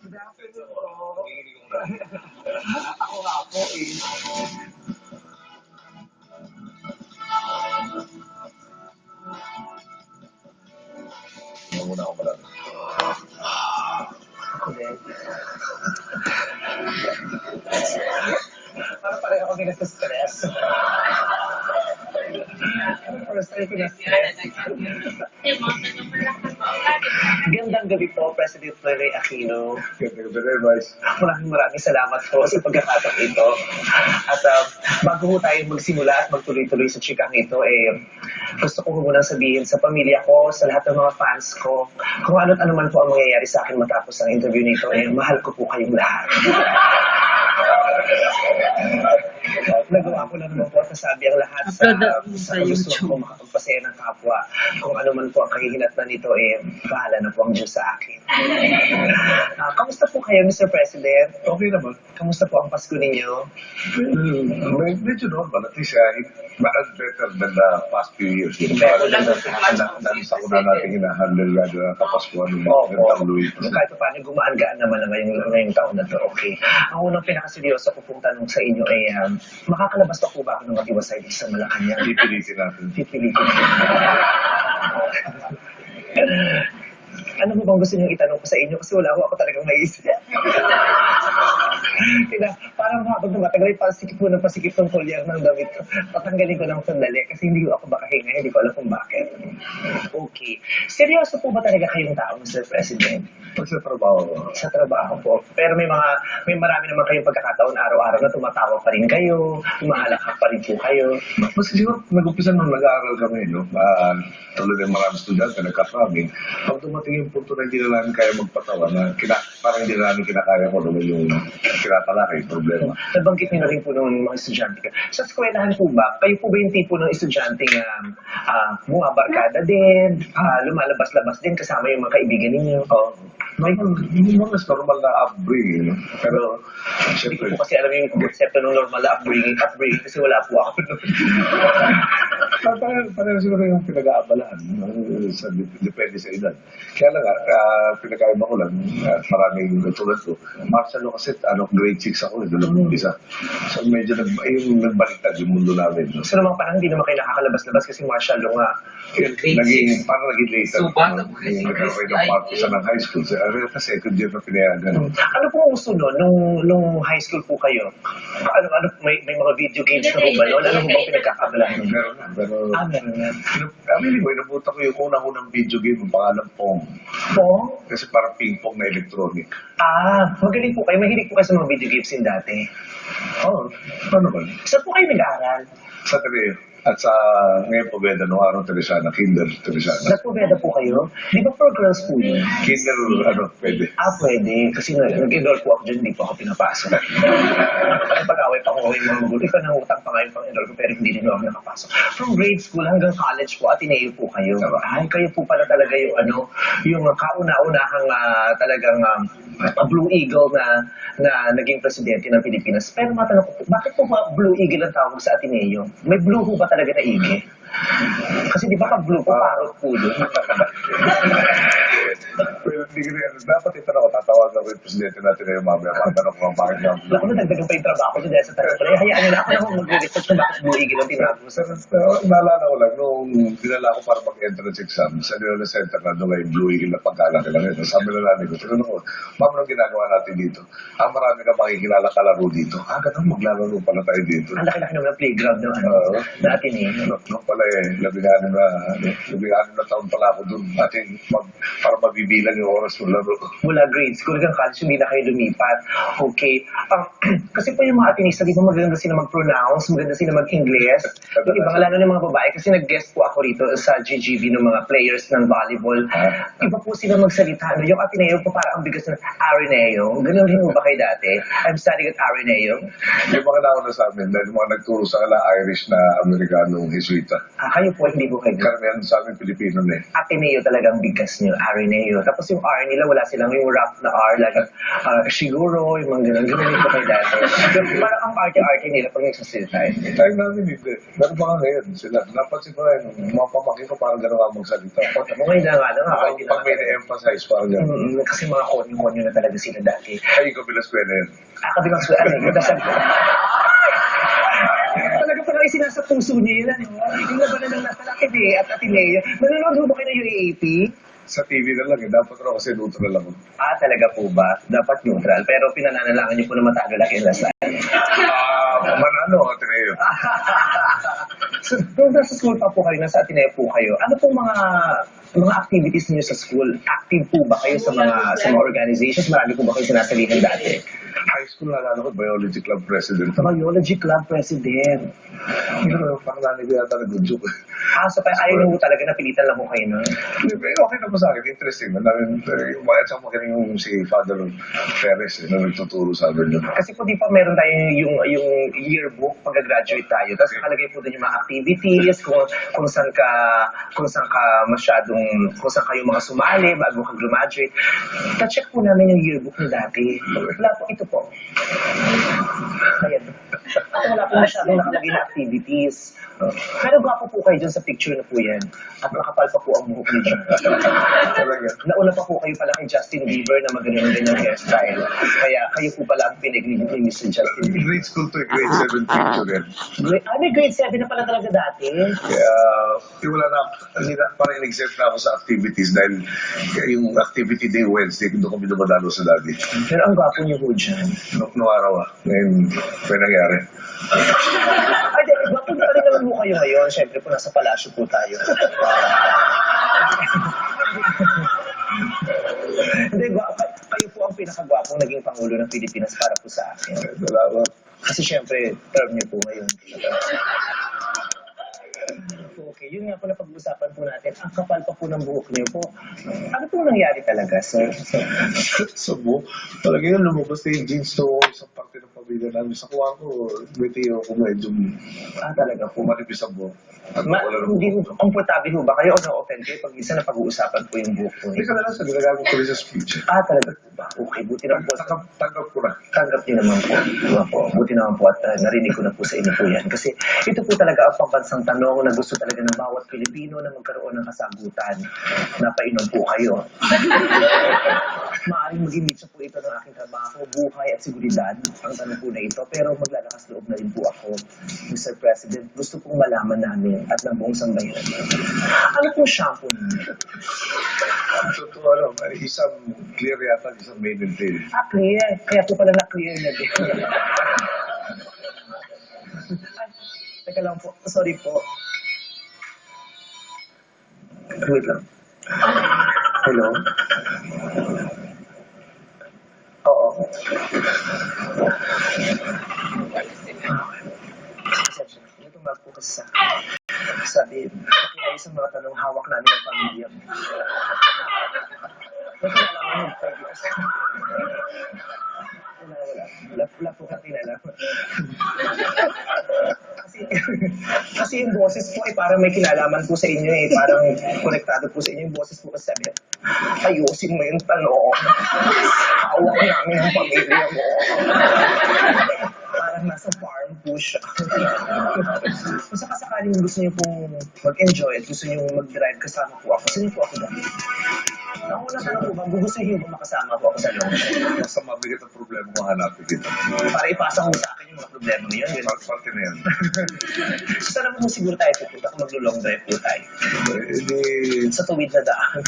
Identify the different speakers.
Speaker 1: Good afternoon po. Ako nga po eh.
Speaker 2: Muna ako malaki.
Speaker 1: Ako din. Parang pareho kami nasa-stress. First time ko na-stress. Gandang gabi po, President Floyd Aquino. Maraming salamat po sa pagkakataong ito. At bago po tayo magsimula at magtuloy-tuloy sa chikang ito, gusto ko munang sabihin sa pamilya ko, sa lahat ng mga fans ko, kung ano't ano man po ang mangyayari sa akin matapos ang interview nito, mahal ko po kayong lahat. Nagawa ko na naman po at nasabi ang lahat sa gusto ko makapagpasaya ng kapwa. Kung ano man po ang kahihinatnan nito, bahala na po ang Diyos sa akin. Kamusta po kayo, Mr. President?
Speaker 2: Okay naman.
Speaker 1: Kamusta po ang Pasko ninyo?
Speaker 2: Medyo normal. At least, much better than the past few years.
Speaker 1: Better than the
Speaker 2: Nasa ko na natin hinahandle gado ng Kapaskuhan ng Louis.
Speaker 1: Kahit pa paano gumaan-gaan naman na ngayong taon na to. Okay. Ang unang pinakaseryoso ko pong tanong sa inyo ay, makakalabas pa po ba ako ng matiwasay sa Malacanang?
Speaker 2: Pipilitin natin.
Speaker 1: Pipilitin. Ano mo bang gusto niyong itanong ko sa inyo? Kasi wala ako talagang maisip. Parang habang matagal ay pasikip po ng pasikip ng kulyar ng damit ko. Patanggalin ko ng sandali kasi hindi ko ako makahinga. Hindi ko alam kung bakit. Okay. Seryoso po ba talaga kayong tao, Mr. President?
Speaker 2: Sa trabaho.
Speaker 1: Sa trabaho po. Pero may marami naman kayong pagkakataon araw-araw na tumatawa pa rin kayo, humahalakak pa rin po kayo.
Speaker 2: Mas siguro, nag-umpisa nung nag-aaral kami, no? Tulad ng mga estudyante, nagkasabing, pag dumating yung punto na hindi na namin kaya magpatawa, na parang hindi na namin kinakaya ko naman yung kinatalakay, problema.
Speaker 1: Nabanggit niyo na rin po ng mga estudyante. Sa eskwelahan po ba, kayo po ba yung tipo ng estudyante na bumabarkada din, lumalabas-labas din kasama yung mga kaibigan ninyo?
Speaker 2: Hindi mo mas normal na upbringing, no? Pero,
Speaker 1: hindi ko po kasi alam yung konsepto ng normal na upbringing kasi wala po ako.
Speaker 2: Parang siguro yung pinag-aabalaan, depende sa edad. Kaya lang, pinag-aiba ko lang, at maraming tulad ko. Martial law kasi, grade 6 ako, doon umpisa. So medyo nagbaliktad yung mundo namin. No?
Speaker 1: So naman parang hindi naman kayo nakakalabas-labas kasi martial law nga.
Speaker 2: Parang naging later. Nagkaroon ng partisa ng high school. Kasi second year na pinayagan.
Speaker 1: Ano po uso nung high school po kayo? May mga video games na po ba noon? Ano po bang pinagkakabalahan?
Speaker 2: Meron na.
Speaker 1: Meron na.
Speaker 2: Aminin mo, inabutan ko yung unang video game, ang pangalan Pong.
Speaker 1: Pong?
Speaker 2: Kasi parang ping-pong na electronic.
Speaker 1: Magaling po kayo. Mahilig po kayo sa mga video games din dati.
Speaker 2: Ano ba?
Speaker 1: Saan po kayo nag-aaral?
Speaker 2: Sa Tere. At sa ngayon po, Beda, no, Araw Teresana, Kinder Teresana.
Speaker 1: Nagpubeda po kayo? Di ba for girls po yun?
Speaker 2: Kinder, pwede.
Speaker 1: Pwede. Kasi nag-enroll po ako dyan, hindi po ako pinapasok. Pag-away pa ako yung mga magulo. Ikaw nangutang pa nga yung pang-enroll ko, pero hindi rin ako nakapasok. From grade school hanggang college po, Ateneo po kayo. Kayo po pala talaga yung kauna-unahang talagang Blue Eagle na naging presidente ng Pilipinas. Pero matanong ko po, bakit po ba Blue Eagle ang tawag sa Ateneo? May blue po ba talaga na eagle? Kasi di ba ka-blue po, parot po doon?
Speaker 2: Dapat ito na ako, tatawagan ko yung presidente natin na yung mamaya. Matanong ko bakit nga.
Speaker 1: Ako na dagdagan pa yung trabaho ko dahil sa tanong ko. Hayaan nyo na ako na kung mag-research kung bakit Blue Eagle ang tinago.
Speaker 2: Naalala ko lang, nung dinala ko para mag-entrance exam, sa Nilala Center na doon yung Blue Eagle na pagkalaki lang ito. Sabi na namin ko, tinanong ko, ma'am, anong ginagawa natin dito? Marami ka makikilala kalaro dito. Ganun, maglalaro pala tayo dito.
Speaker 1: Ang laki-laki naman ang playground na Ateneo.
Speaker 2: Nung pala labing-anim na taon pala ako doon. Para mabibilang yung oras ng laro.
Speaker 1: Mula grade school hanggang college, hindi na kayo lumipat. Okay. Kasi po yung mga Atenista, di ba maganda sila mag-pronounce, maganda sila mag-Ingles. Yung iba, lalo ng mga babae, kasi nag-guest po ako rito sa GGV ng mga players ng volleyball. Iba po sila magsalita. Yung Ateneo po parang ang bigas ng Areneo. Ganun rin mo ba kayo dati? I'm studying at Areneo.
Speaker 2: Yung mga nauna sa amin, dahil mga nagturo sa Irish na Amerikanong Jesuita.
Speaker 1: Kayo po, hindi po kayo.
Speaker 2: Karamihan sa amin Pilipino na
Speaker 1: Ateneo talagang bigas niyo, Areneo. kayo. Tapos yung R nila, wala silang yung rap na R, like siguro, yung mga ganun. Ganun po kayo dati. Parang ang arte-arte nila pag nagsasalita.
Speaker 2: Time namin hindi. Meron pa nga ngayon sila. Napansin ko rin, mga pamangkin ko parang gano'n nga magsalita.
Speaker 1: O, tamo ngayon na nga,
Speaker 2: Pag may na-emphasize, parang gano'n.
Speaker 1: Kasi mga konyo-konyo na talaga sila dati.
Speaker 2: Ay, ikaw bilaskwela yan.
Speaker 1: Kabilang sa talaga parang isinasa puso niya yun. Yung labanan ng nasa Ateneo at Ateneo. Nanonood mo ba kayo ng UAAP?
Speaker 2: Sa TV na lang eh. Dapat raw kasi neutral ako.
Speaker 1: Talaga po ba? Dapat neutral. Pero pinananalangan niyo po na matagal ang Lasal.
Speaker 2: Manano, Ateneo.
Speaker 1: So, kung nasa school pa po kayo, nasa Ateneo po kayo, ano pong mga activities niyo sa school? Active po ba kayo sa mga organizations? Marami po ba kayo sinasalihan dati?
Speaker 2: High school nalala ko, Biology Club President.
Speaker 1: Biology Club President.
Speaker 2: Pero parang nanay ko yata nag-joke.
Speaker 1: So ayaw mo talaga napilitan lang mo kayo nun?
Speaker 2: Pero okay na po sa akin, interesting. Yung mga sa magaling yung si Father Perez na nagtuturo sa amin yun.
Speaker 1: Kasi po di pa meron tayo yung yearbook pag-graduate tayo. Tapos nakalagay po doon yung mga activities, kung saan ka masyadong, kung saan kayo mga sumali bago ka graduate. Ta-check po namin yung yearbook na dati. Wala po, ito po. Ayan. At wala po masyadong nakalagay na activities. Pero gwapo po kayo dyan sa picture na po yan. At makapal pa po ang buhok niyo dyan. Nauna pa po kayo pala kay Justin Bieber na magaling-galing hairstyle. Kaya kayo po pala ang pinag-ibig ni Mr. Justin Bieber.
Speaker 2: Grade school to grade 7 picture yan.
Speaker 1: May grade 7 na pala talaga dati.
Speaker 2: Kaya, wala na, parang in-exempt na ako sa activities dahil yung activity day Wednesday, doon kami dumadalo sa daddy.
Speaker 1: Pero ang gwapo niyo po dyan.
Speaker 2: Noong araw ngayon, may nangyari.
Speaker 1: Ay, gwapo na rin naman po kayo ngayon. Siyempre po, nasa palasyo po tayo. Hindi, kayo po ang pinakagwapong naging Pangulo ng Pilipinas para po sa akin.
Speaker 2: Salamat.
Speaker 1: Kasi siyempre, term niyo po ngayon. Okay, yun nga po na pag-usapan po natin. Ang kapal pa po ng buhok niyo po. Ano po nangyari talaga, sir?
Speaker 2: Sa buhok, talaga yun, lumabas na yung jeans to sa parte ng pamilya namin. Sa kuha ko, may tiyo ko medyo
Speaker 1: Talaga po.
Speaker 2: manipis ang buhok.
Speaker 1: Hindi komportable ho ba kayo o na-offend kayo pag isa na pag-uusapan po yung buhok po?
Speaker 2: Hindi ka na lang sa ginagamit ko rin sa speech.
Speaker 1: Talaga po ba? Okay, buti naman po.
Speaker 2: Tanggap ko na.
Speaker 1: Tanggap niyo naman po. Diba po? Buti naman po at narinig ko na po sa inyo po yan. Kasi ito po talaga ang pambansang tanong na gusto talaga ng bawat Pilipino na magkaroon ng kasagutan. Napainom po kayo. Maaaring maging mitsa po ito ng aking trabaho, buhay at seguridad. Ang tanong po na ito. Pero maglalakas loob na rin po ako, Mr. President. Gusto pong malaman namin at ng buong sambayan. Ano pong shampoo niyo?
Speaker 2: Totoo, isang clear yata, isang made and tail.
Speaker 1: Clear. Kaya po pala na-clear na din. Teka lang po. Sorry po. Wait lang. Hello? Oo. May tumawag po kasi sa akin. Sabi, pakialis ang mga tanong hawak namin ng pamilya. Nakilala mo yung pag-iwas. Wala po ka kilala. Kasi yung boses po ay parang may kinalaman po sa inyo eh. Parang konektado po sa inyo yung boses po kasi sabi, ayusin mo yung tanong. Hawak namin ang pamilya mo. Parang nasa farm po siya. Kung sakasakaling gusto niyo pong mag-enjoy at gusto niyo mag-drive kasama po ako, sino po ako dati? Ako na tanong po ba, gugustuhin mo makasama po ako sa loob?
Speaker 2: Basta mabigat ang problema mo, hanapin kita.
Speaker 1: Para ipasa mo sa akin yung mga problema ngayon.
Speaker 2: Parte na yan.
Speaker 1: Sana po siguro tayo pupunta kung maglo-long drive po tayo.
Speaker 2: Hindi.
Speaker 1: Sa tuwid na daan.